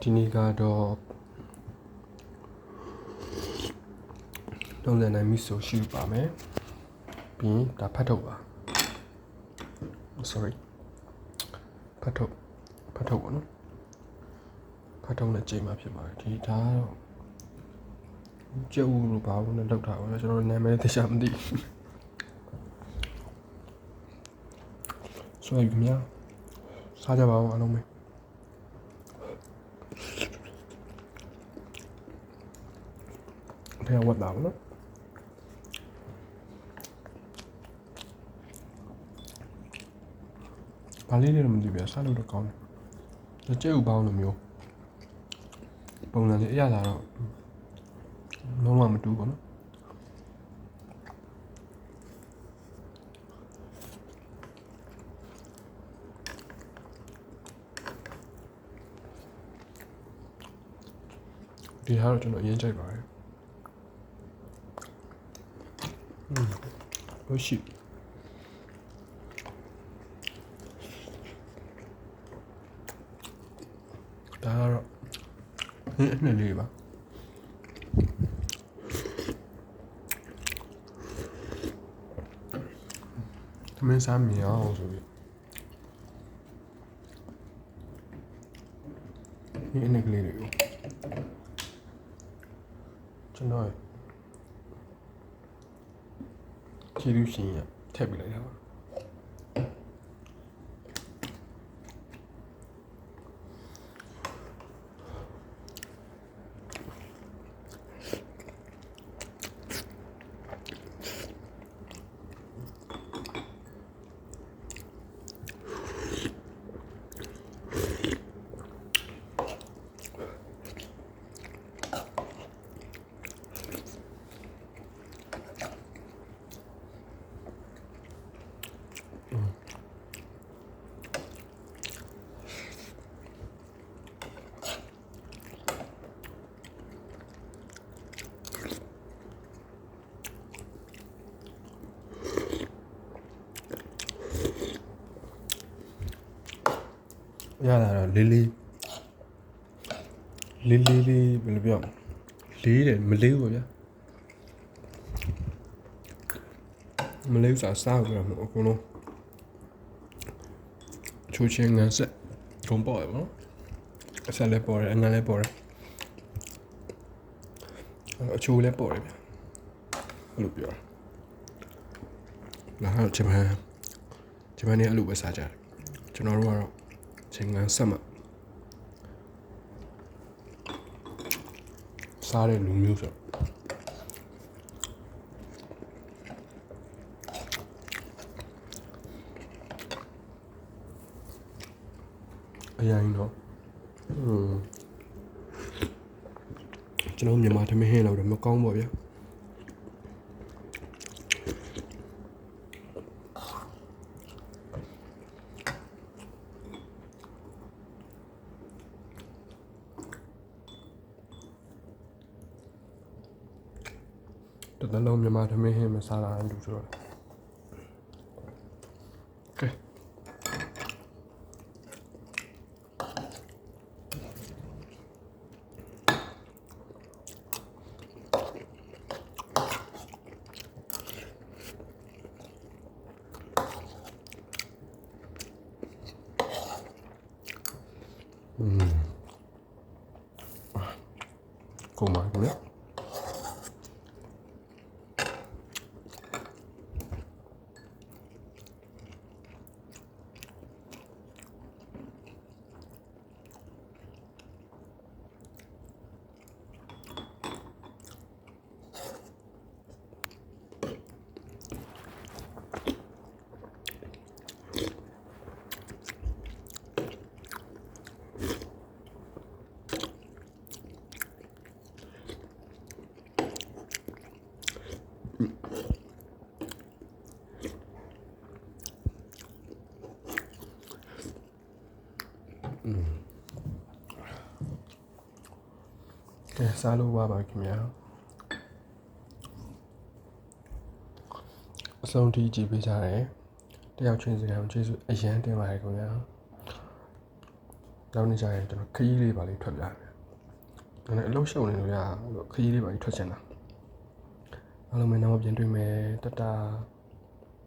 ဒီနေ့ကတော့လုံးလည်နိုင်မီဆိုရှိပါမယ်ပြီးရင်ဒါဖတ်ထုတ်ပါ sorry ဖတ်ထုတ်ပါနော်ဖတ်ထုတ်နဲ့ချိန်မှာဖြစ်ပါတယ်ဒီဒါတော့ကျုပ်လို့ဘာလို့လဲလောက်တာပါလဲကျွန်တော်နာမည်သိချာမသိဆိုရင်များစားကြပါအောင်အားလုံးပဲထဲဝတ်လာပါနော်ဘာလေးတွေတော့မသိဘူးစားလို့တော့ကောင်းတယ်ကျုပ်ဘောင်းလိုမျိုးပုံစံလေးအရသာတော့လုံးဝမတူဘူးပေါ့နော်ဒီဟာတော့ကျွန်တော်အရင်ကြိုက်ပါတယ်ဟုတ်ရှိဒါကတော့အနှစ်လေးပါသမင်းစားမြင်အောင်ဆိုပြီးဒီအနှစ်ကလေးတွေကိုကျွန်တော်ခြေလူရှင်ရထည့်ပြလိုက်တာပါရတာတော့လေးဘယ်လိုပြောလေးတယ်မလေးဘူးဗျာမလေးစားကြတော့အကုန်လုံးချိုးချင်းငန်းဆက်ဂုံပေါ်ရပါတော့အဆက်လည်းပေါ်တယ်အငန်းလည်းပေါ်တယ်အချိုးလည်းပေါ်တယ်ဗျာအဲ့လိုပြောလာတော့ဂျပန်နေအဲ့လိုပဲစားကြတယ်ကျွန်တော်တို့ကတော့ချိန်ငန်းဆက်မှာစားတဲ့လူမျိုးဆိုအရင်တော့ကျွန်တော်မြန်မာထမင်းဟင်းလောက်တော့မကောင်းပါဗျာတလုံးမြန်မာထမင်းဟင်းမစားတာလူဆိုတော့ကဲကုန်ပါခင်ဗျာကဲစားလို့ပါပါခင်ဗျာအဆုံးထိကြည့်ပေးကြတယ်တယောက်ချင်းစကားကိုကျေးဇူးအရန်တင်ပါတယ်ခင်ဗျာ နောက်နေ့ကျရင်ကျွန်တော်ခရီးလေးပါလေးထွက်ပြမယ်ဒါနဲ့အလုံးရှုံနေလို့ရလို့ခရီးလေးပါလေးထွက်ချင်တာအားလုံးပဲနောက်မှပြန်တွေ့မယ်တတ